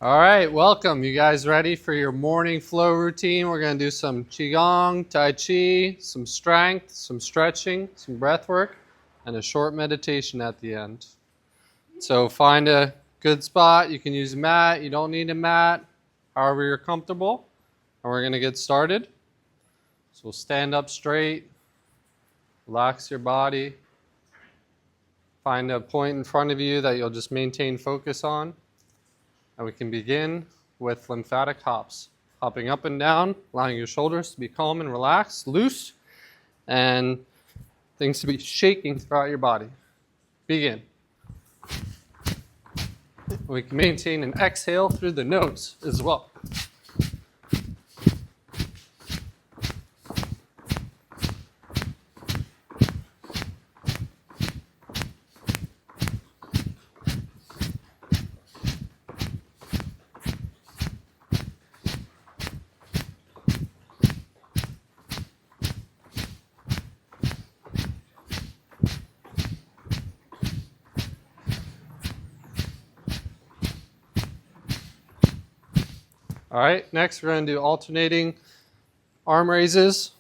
All right, welcome. You guys ready for your morning flow routine? We're going to do some Qigong, Tai Chi, some strength, some stretching, some breath work, and a short meditation at the end. So find a good spot. You can use a mat. You don't need a mat, however you're comfortable. And we're going to get started. So stand up straight, relax your body. Find a point in front of you that you'll just maintain focus on. And we can begin with lymphatic hops. Hopping up and down, allowing your shoulders to be calm and relaxed, loose, and things to be shaking throughout your body. Begin. We can maintain an exhale through the nose as well. All right, next we're going to do alternating arm raises.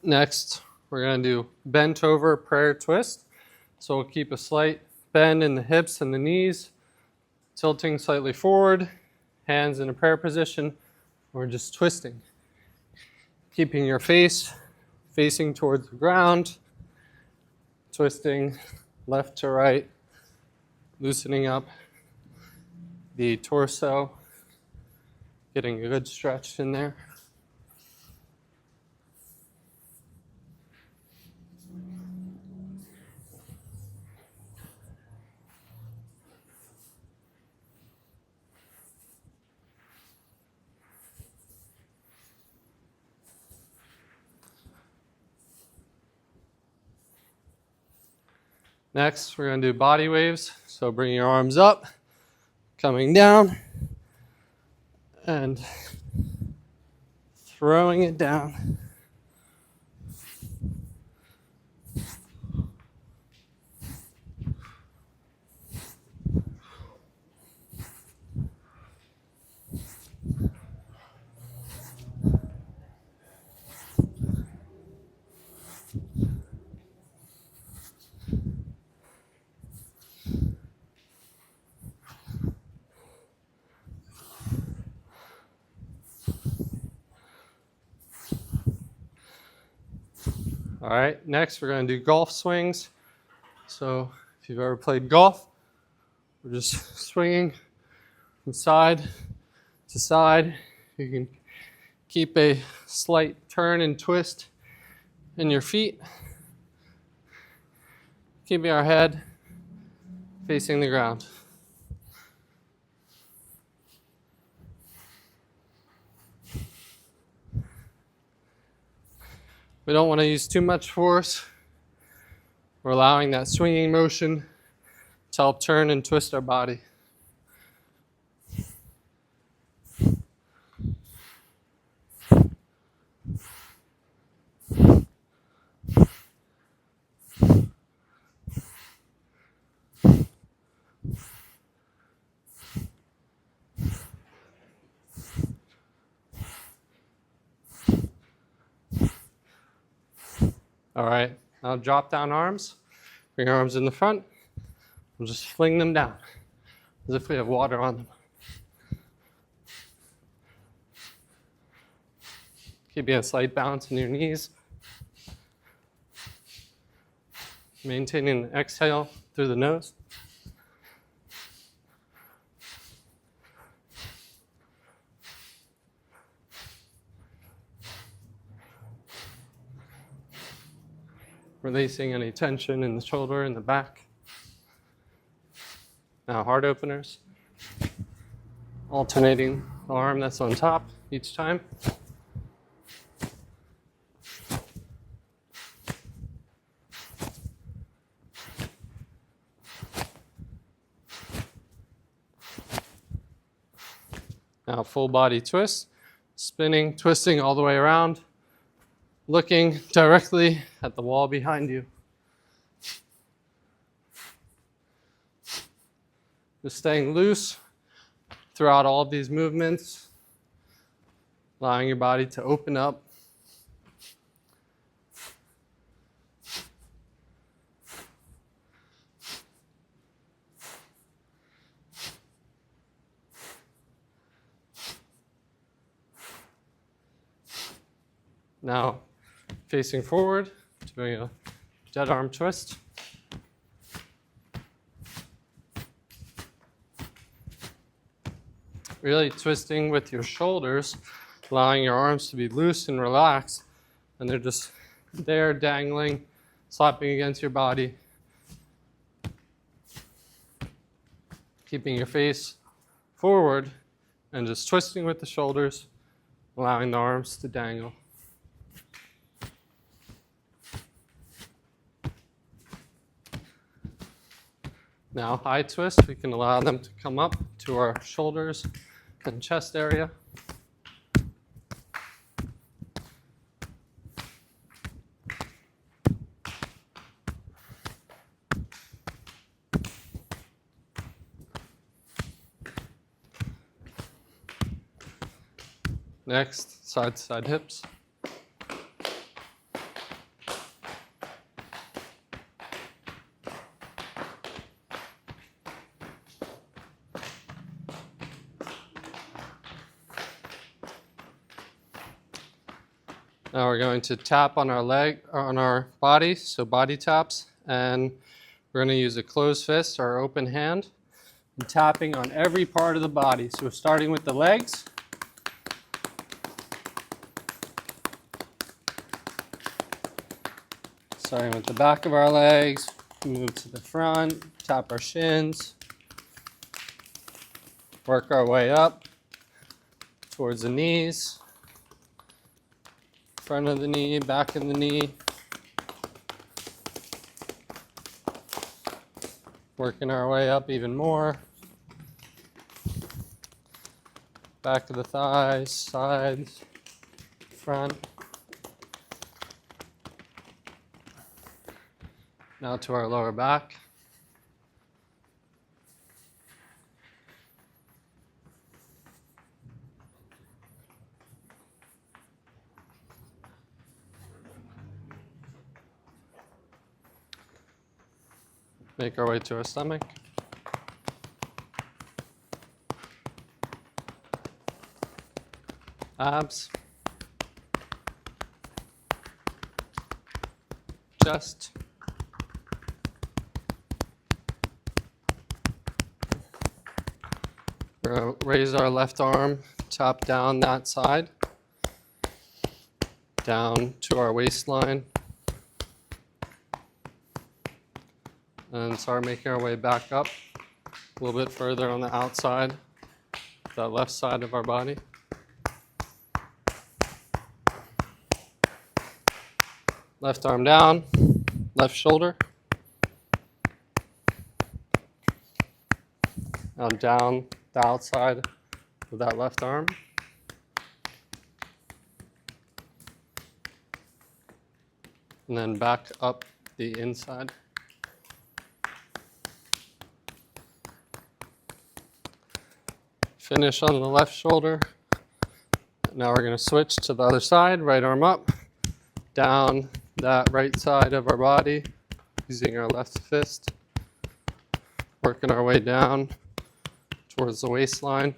Next, we're going to do bent over prayer twist. So we'll keep a slight bend in the hips and the knees, tilting slightly forward, hands in a prayer position. We're just twisting. Keeping your face facing towards the ground, twisting left to right, loosening up the torso, getting a good stretch in there. Next, we're going to do body waves. So bring your arms up, coming down, and throwing it down. All right, next we're going to do golf swings. So if you've ever played golf, we're just swinging from side to side. You can keep a slight turn and twist in your feet. Keeping our head facing the ground. We don't want to use too much force. We're allowing that swinging motion to help turn and twist our body. All right, now drop down arms. Bring your arms in the front. We'll just fling them down as if we have water on them. Keeping a slight bounce in your knees. Maintaining the exhale through the nose. Releasing any tension in the shoulder and the back. Now heart openers. Alternating the arm that's on top each time. Now full body twist, spinning, twisting all the way around, looking directly at the wall behind you. Just staying loose throughout all of these movements, allowing your body to open up. Now, facing forward, doing a dead arm twist. Really twisting with your shoulders, allowing your arms to be loose and relaxed, and they're just there dangling, slapping against your body. Keeping your face forward and just twisting with the shoulders, allowing the arms to dangle. Now high twist, we can allow them to come up to our shoulders and chest area. Next, side to side hips. Now we're going to tap on our body, so body taps, and we're going to use a closed fist or open hand, and tapping on every part of the body. So we're starting with the legs. Starting with the back of our legs, move to the front, tap our shins, work our way up towards the knees. Front of the knee, back of the knee. Working our way up even more. Back of the thighs, sides, front. Now to our lower back. Make our way to our stomach. Abs. Chest. We're going to raise our left arm, tap down that side, down to our waistline. And start making our way back up a little bit further on the outside, that left side of our body. Left arm down, left shoulder. Now down the outside of that left arm. And then back up the inside. Finish on the left shoulder. Now we're going to switch to the other side, right arm up, down that right side of our body, using our left fist, working our way down towards the waistline.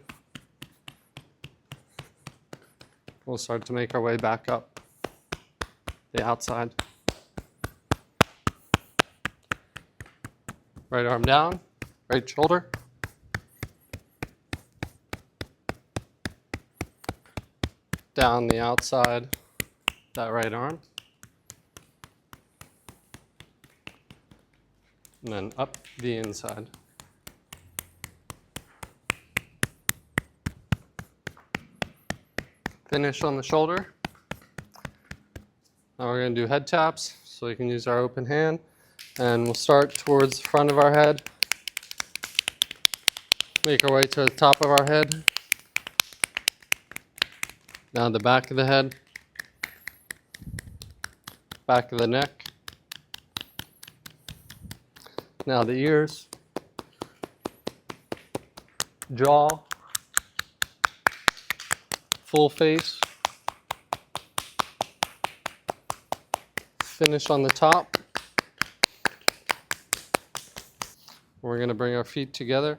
We'll start to make our way back up the outside. Right arm down, right shoulder. Down the outside, that right arm. And then up the inside. Finish on the shoulder. Now we're going to do head taps, so we can use our open hand. And we'll start towards the front of our head. Make our way to the top of our head. Now the back of the head, back of the neck. Now the ears, jaw, full face. Finish on the top. We're going to bring our feet together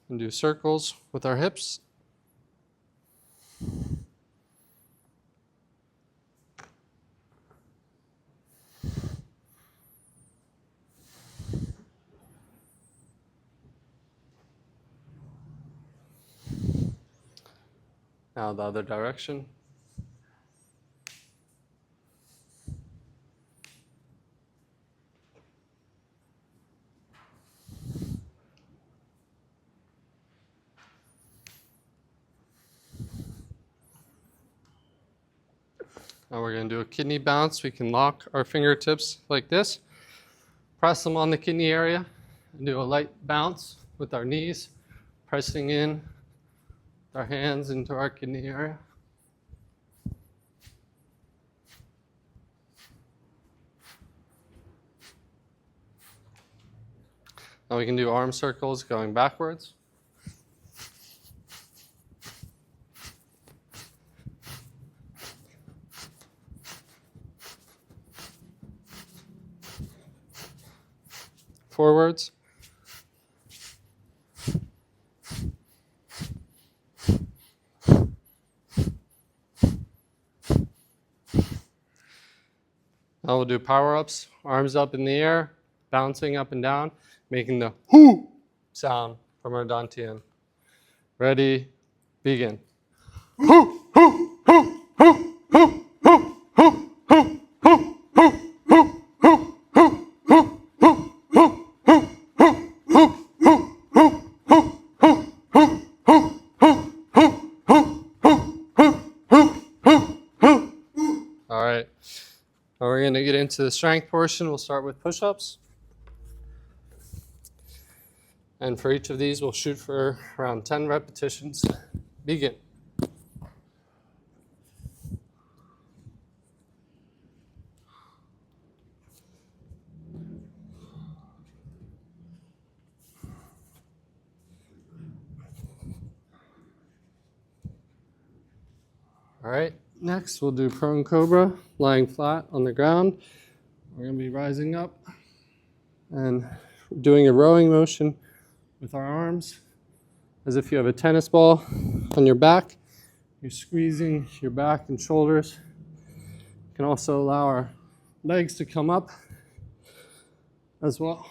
and do circles with our hips. Now the other direction. Now we're going to do a kidney bounce. We can lock our fingertips like this, press them on the kidney area, and do a light bounce with our knees, pressing in our hands into our kidney area. Now we can do arm circles going backwards. Forwards. Now we'll do power-ups, arms up in the air, bouncing up and down, making the hoo sound from our dantian. Ready, begin. Hoo, hoo, hoo, hoo, hoo, hoo, hoo, hoo, hoo, hoo, hoo, hoo, all right. Now we're going to get into the strength portion. We'll start with push-ups. And for each of these, we'll shoot for around 10 repetitions. Begin. All right, next we'll do prone cobra, lying flat on the ground. We're going to be rising up and doing a rowing motion with our arms as if you have a tennis ball on your back. You're squeezing your back and shoulders. You can also allow our legs to come up as well.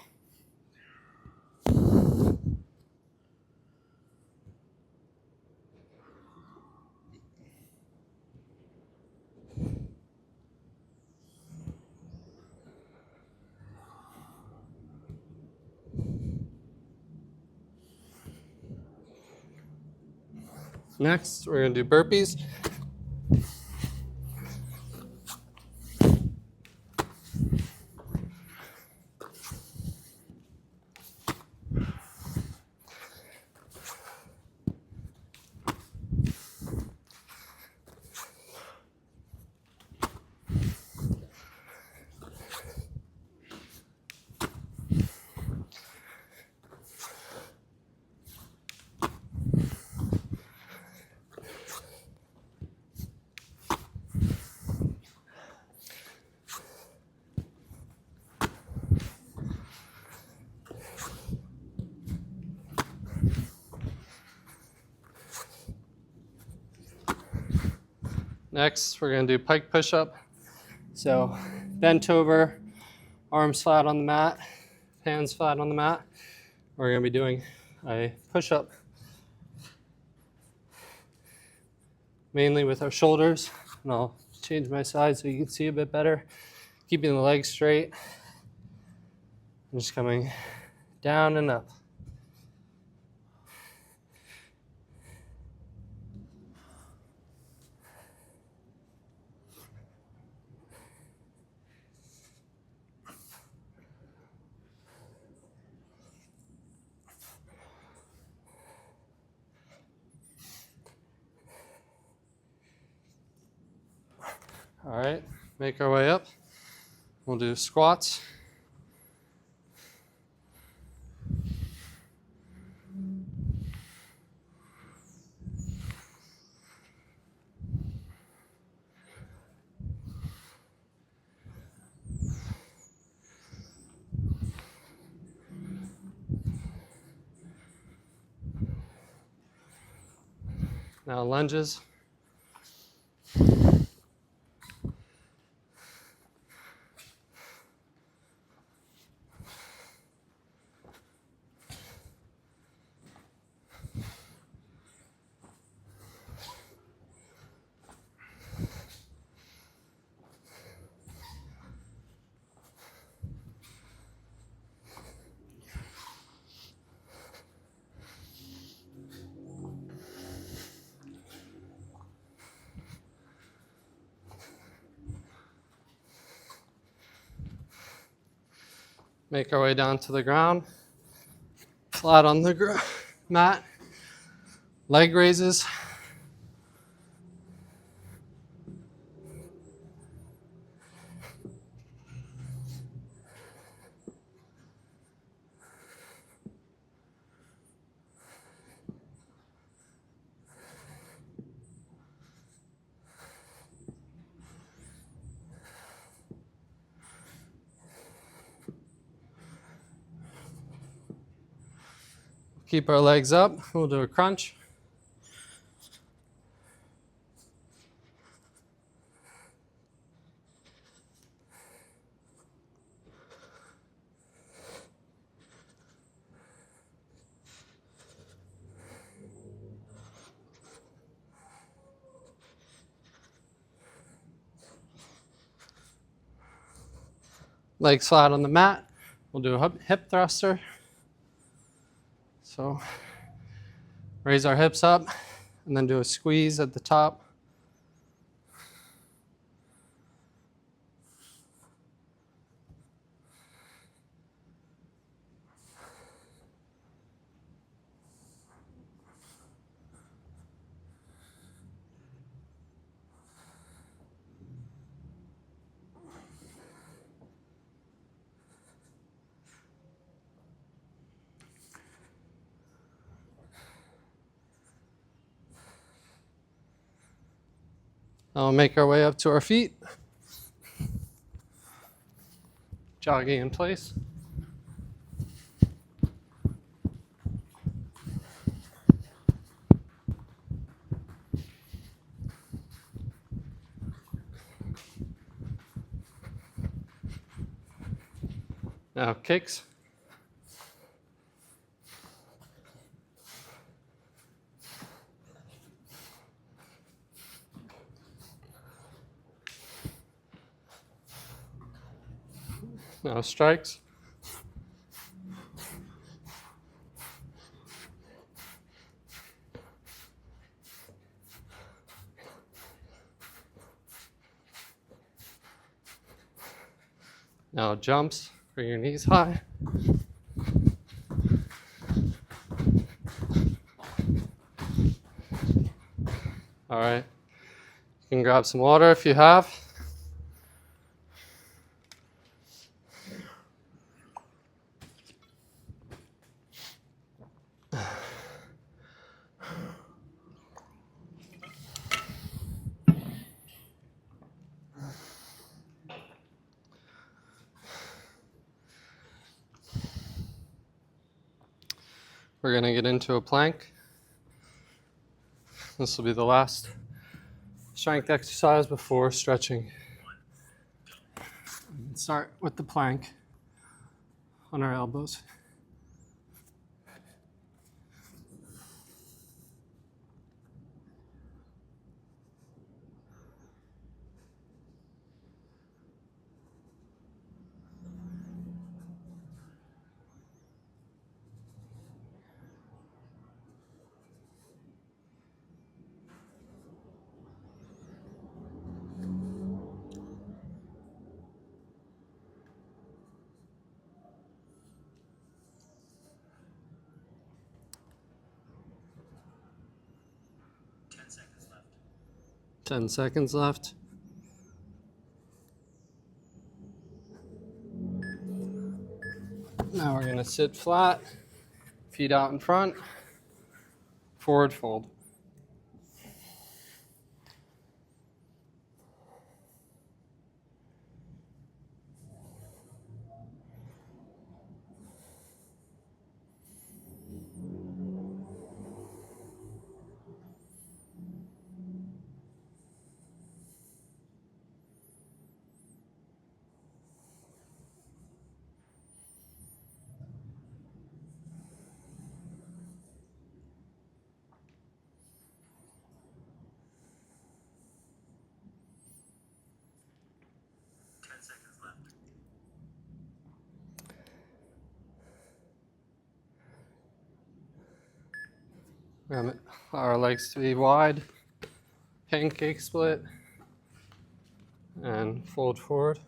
Next, we're going to do burpees. Next, we're going to do pike push-up. So bent over, arms flat on the mat, hands flat on the mat. We're going to be doing a push-up mainly with our shoulders. And I'll change my side so you can see a bit better. Keeping the legs straight. And just coming down and up. All right, make our way up. We'll do squats. Now lunges. Make our way down to the ground. Flat on the mat. Leg raises. Keep our legs up. We'll do a crunch. Legs flat on the mat. We'll do a hip thruster. So raise our hips up and then do a squeeze at the top. Now we'll make our way up to our feet. Jogging in place. Now kicks. Now strikes. Now jumps. Bring your knees high. All right. You can grab some water if you have. We're going to get into a plank. This will be the last strength exercise before stretching. Start with the plank on our elbows. Ten seconds left. Now we're going to sit flat, feet out in front, forward fold. Our legs to be wide, pancake split, and fold forward.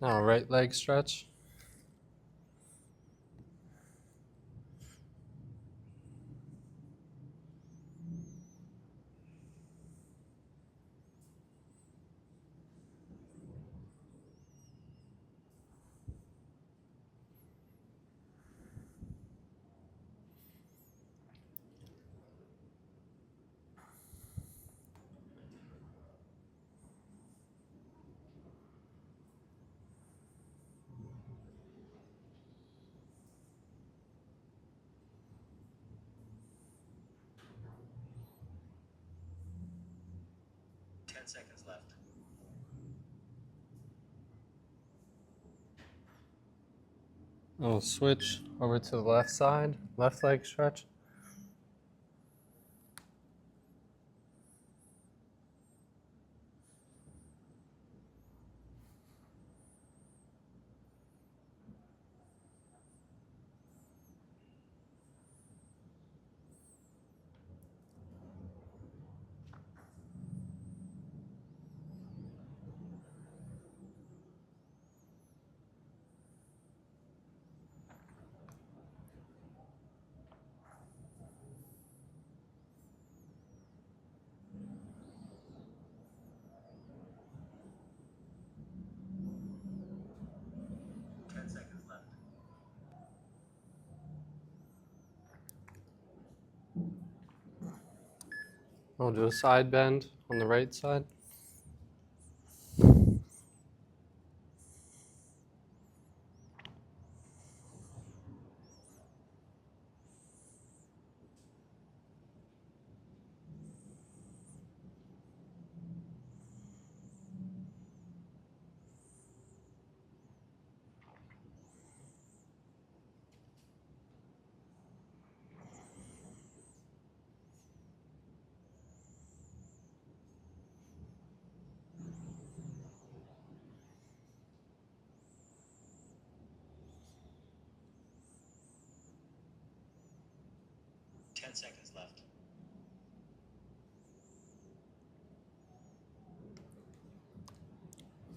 Now right leg stretch. We'll switch over to the left side, left leg stretch. We'll do a side bend on the right side.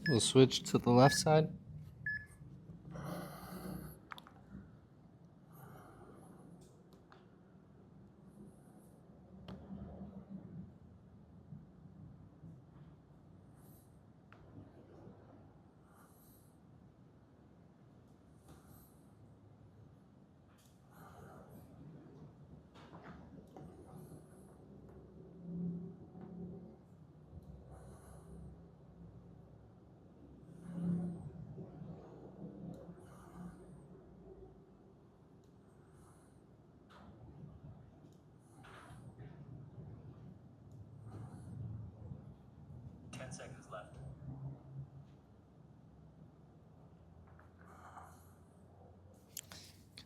We'll switch to the left side.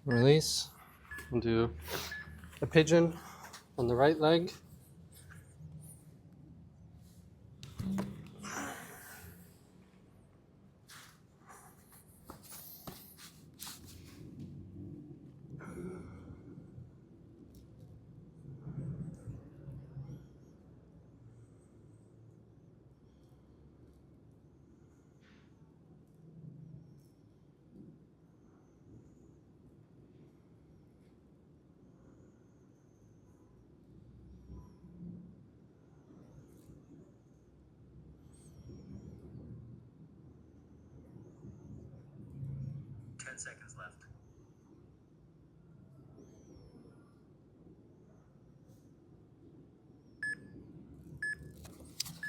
Release. We'll do a pigeon on the right leg.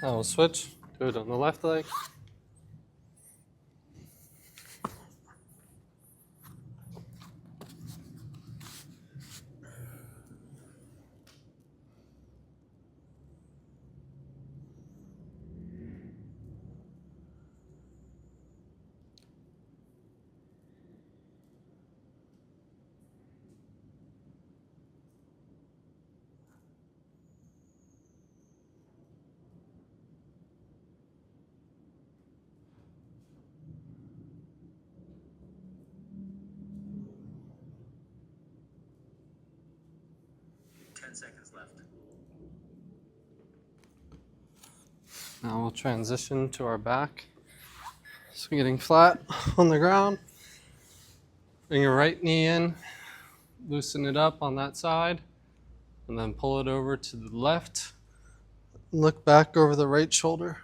Now we'll switch, do it on the left leg. Now we'll transition to our back. So getting flat on the ground. Bring your right knee in, loosen it up on that side, and then pull it over to the left. Look back over the right shoulder.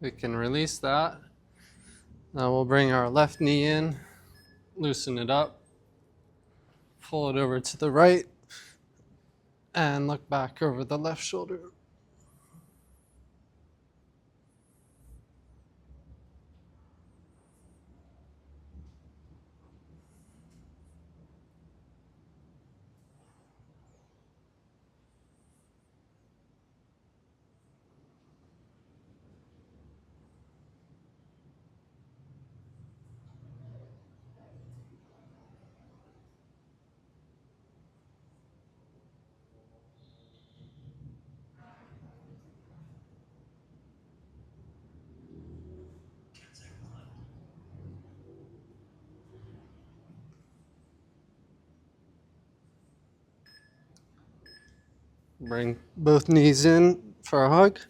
We can release that. Now we'll bring our left knee in, loosen it up, pull it over to the right, and look back over the left shoulder. Bring both knees in for a hug.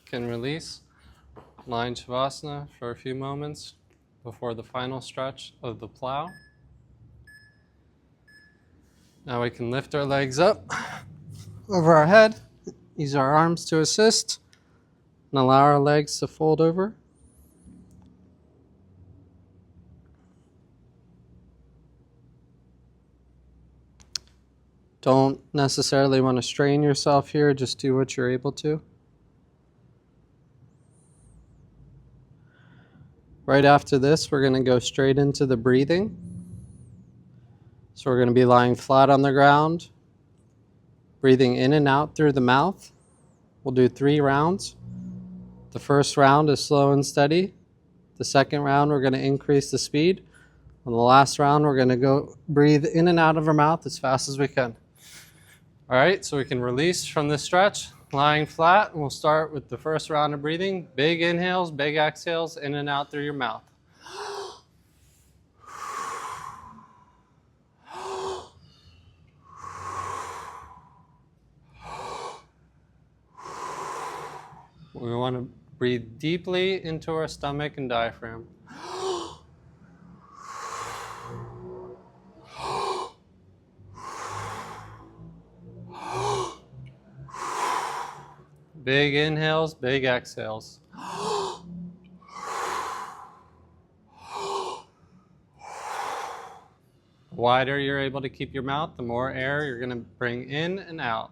Can release. Lying Shavasana for a few moments before the final stretch of the plow. Now we can lift our legs up over our head, use our arms to assist, and allow our legs to fold over. Don't necessarily want to strain yourself here, just do what you're able to. Right after this, we're going to go straight into the breathing. So we're going to be lying flat on the ground, breathing in and out through the mouth. We'll do 3 rounds. The first round is slow and steady. The second round, we're going to increase the speed. On the last round, we're going to go breathe in and out of our mouth as fast as we can. All right, so we can release from this stretch, lying flat, and we'll start with the first round of breathing. Big inhales, big exhales, in and out through your mouth. We want to breathe deeply into our stomach and diaphragm. Big inhales, big exhales. The wider you're able to keep your mouth, the more air you're going to bring in and out.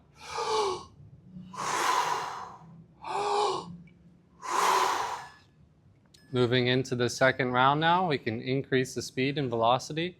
Moving into the second round now, we can increase the speed and velocity.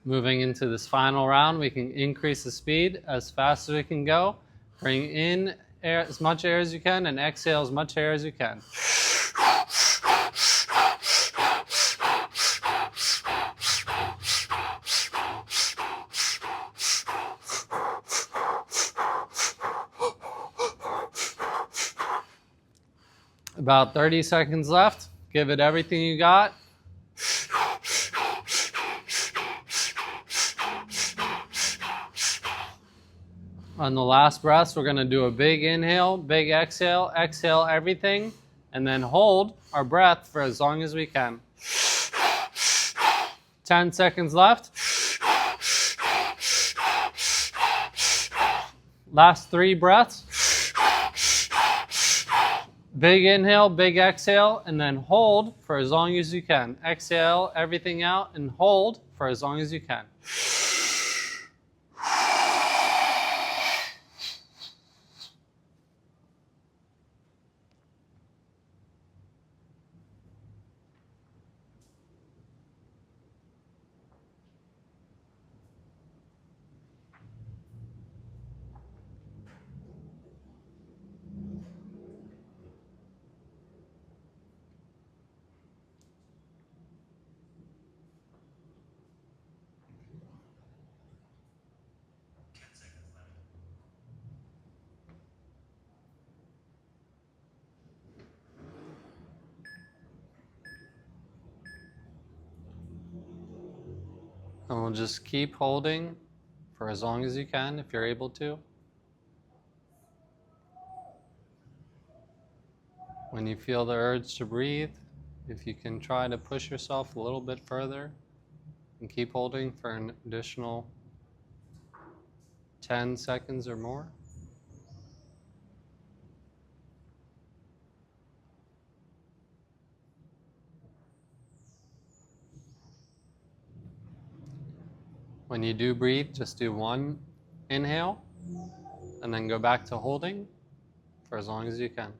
Moving into this final round, we can increase the speed as fast as we can go. Bring in air, as much air as you can, and exhale as much air as you can. About 30 seconds left. Give it everything you got. On the last breaths, we're going to do a big inhale, big exhale, exhale everything, and then hold our breath for as long as we can. 10 seconds left. Last 3 breaths. Big inhale, big exhale, and then hold for as long as you can. Exhale everything out and hold for as long as you can. And we'll just keep holding for as long as you can if you're able to. When you feel the urge to breathe, if you can try to push yourself a little bit further and keep holding for an additional 10 seconds or more. When you do breathe, just do one inhale and then go back to holding for as long as you can.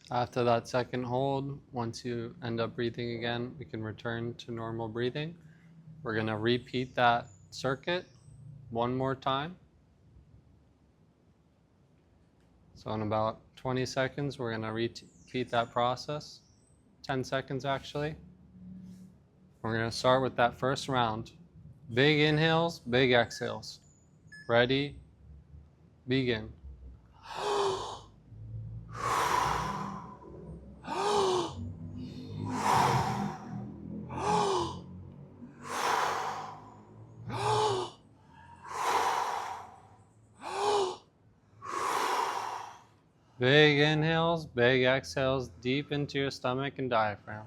After that second hold, once you end up breathing again, we can return to normal breathing. We're going to repeat that circuit one more time. So in about 20 seconds, we're going to repeat that process. 10 seconds actually. We're going to start with that first round. Big inhales, big exhales. Ready? Begin. Big inhales, big exhales, deep into your stomach and diaphragm.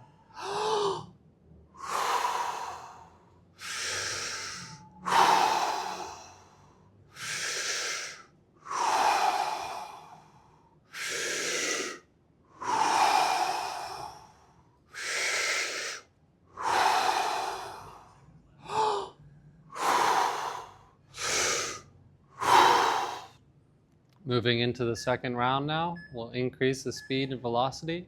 Moving into the second round now, we'll increase the speed and velocity.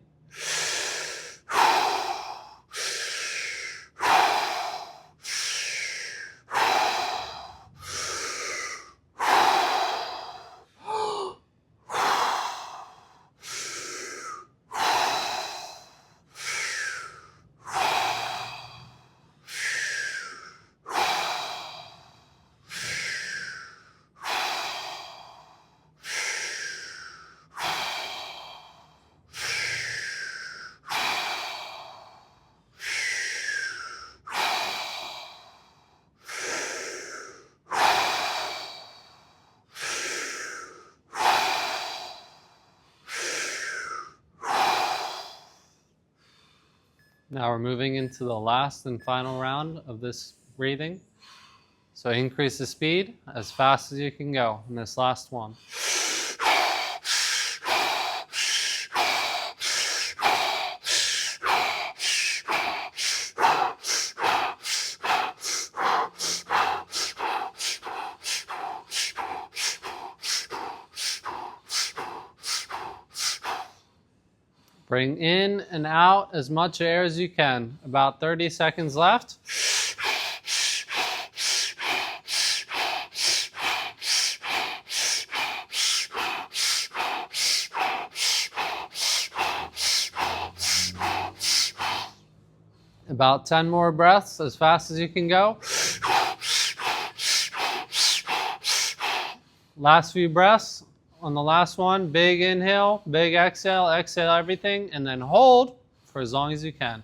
Now we're moving into the last and final round of this breathing. So increase the speed as fast as you can go in this last one. Bring in and out as much air as you can. About 30 seconds left. About 10 more breaths as fast as you can go. Last few breaths. On the last one, big inhale, big exhale, exhale everything, and then hold for as long as you can.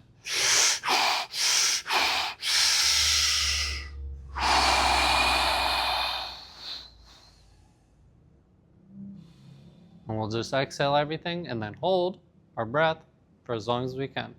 And we'll just exhale everything and then hold our breath for as long as we can.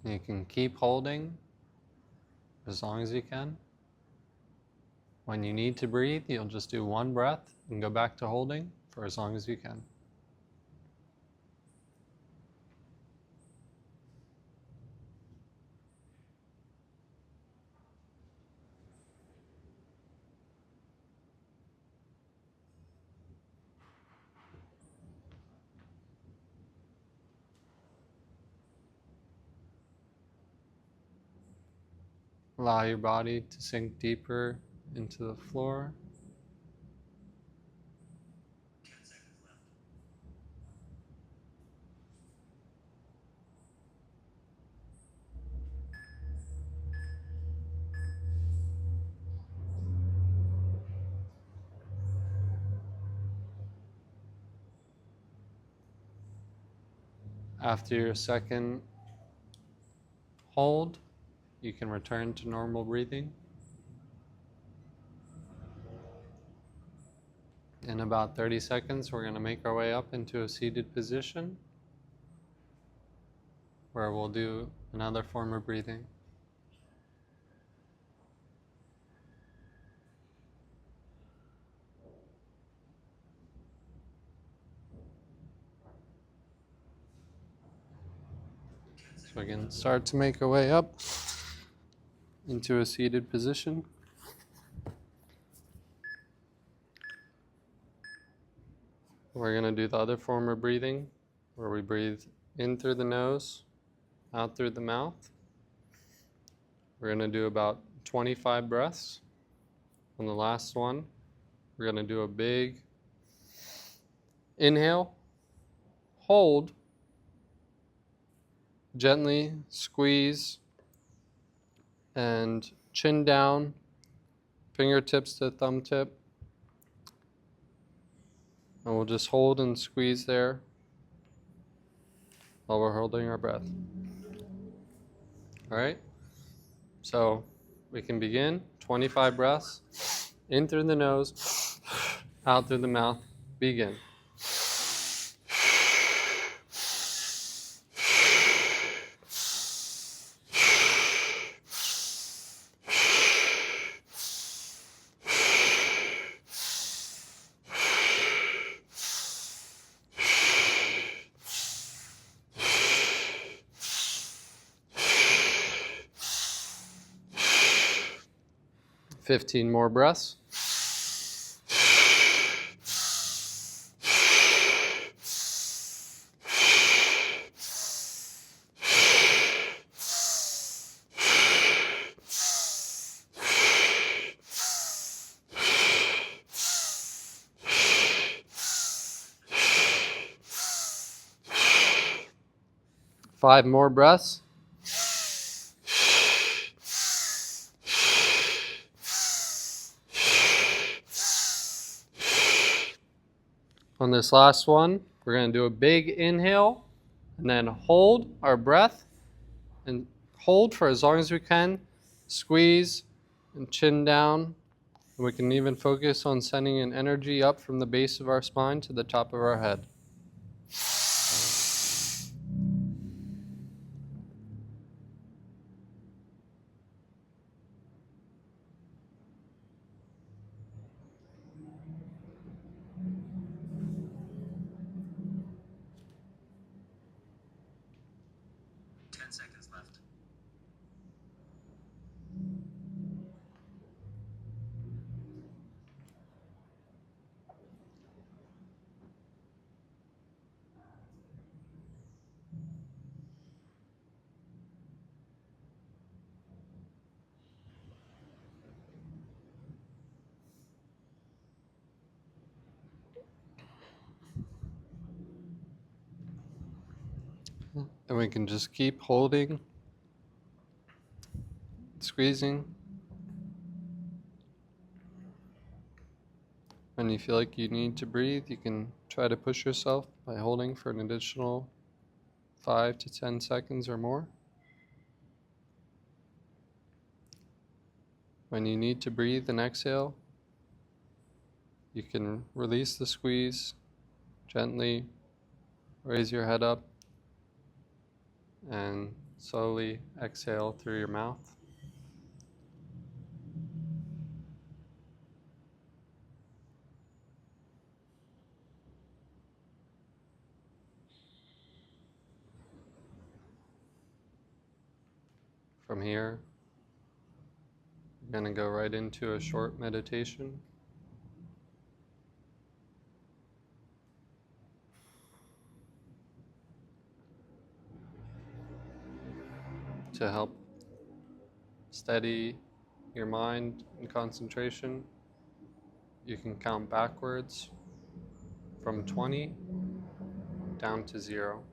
You can keep holding as long as you can. When you need to breathe, you'll just do one breath and go back to holding for as long as you can. Allow your body to sink deeper into the floor. After your second hold, you can return to normal breathing. In about 30 seconds, we're going to make our way up into a seated position where we'll do another form of breathing. So we can start to make our way up. into a seated position. We're going to do the other form of breathing, where we breathe in through the nose, out through the mouth. We're going to do about 25 breaths. On the last one, we're going to do a big inhale, hold, gently squeeze, and chin down, fingertips to thumb tip. And we'll just hold and squeeze there while we're holding our breath. All right? So we can begin 25 breaths in through the nose, out through the mouth. Begin. 15 more breaths. Five more breaths. On this last one, we're going to do a big inhale and then hold our breath and hold for as long as we can. Squeeze and chin down. And we can even focus on sending an energy up from the base of our spine to the top of our head. And we can just keep holding, squeezing. When you feel like you need to breathe, you can try to push yourself by holding for an additional 5 to 10 seconds or more. When you need to breathe and exhale, you can release the squeeze, gently raise your head up, and slowly exhale through your mouth. From here, I'm going to go right into a short meditation to help steady your mind and concentration. You can count backwards from 20 down to 0.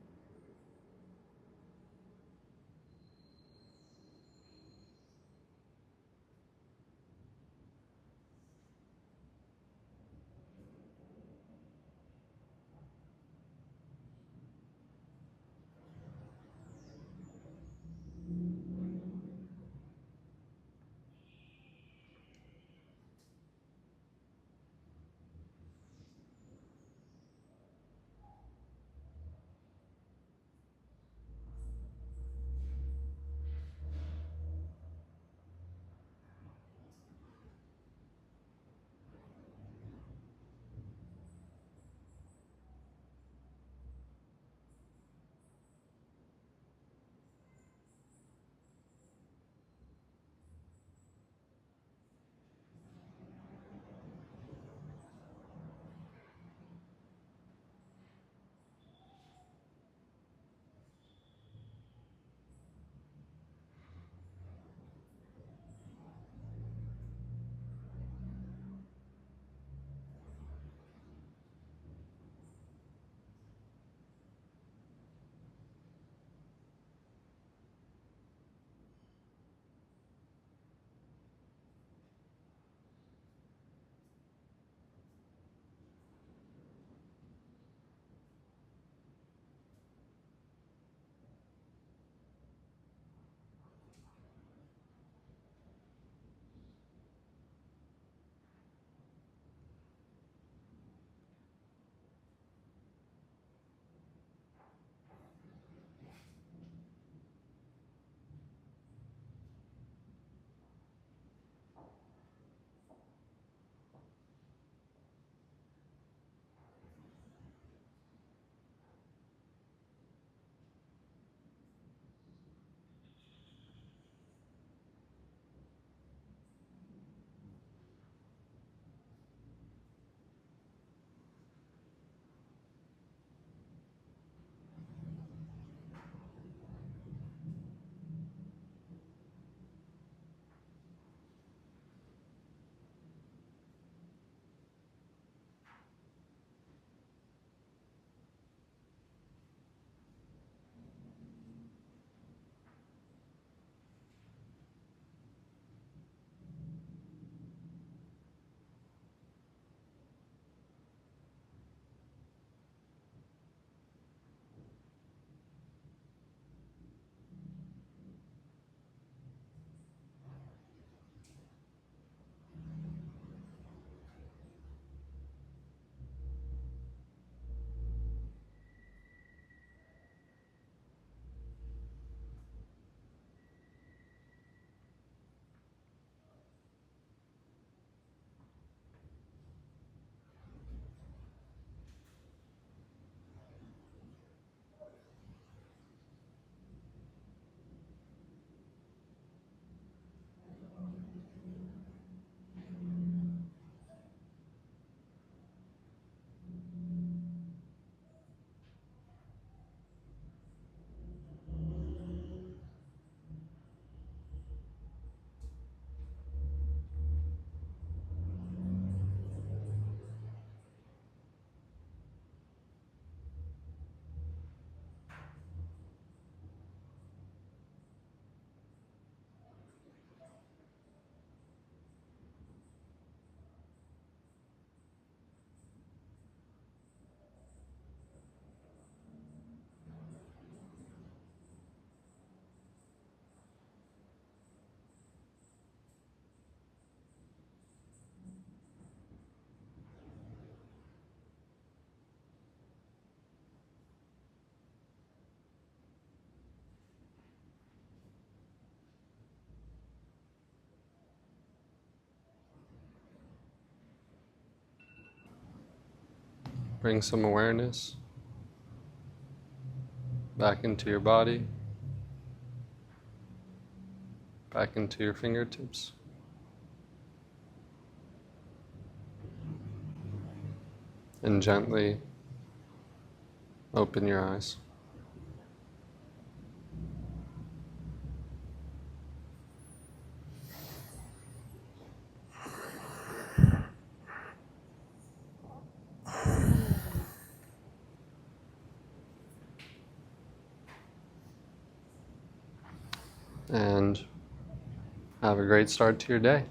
Bring some awareness back into your body, back into your fingertips. And gently open your eyes. And have a great start to your day.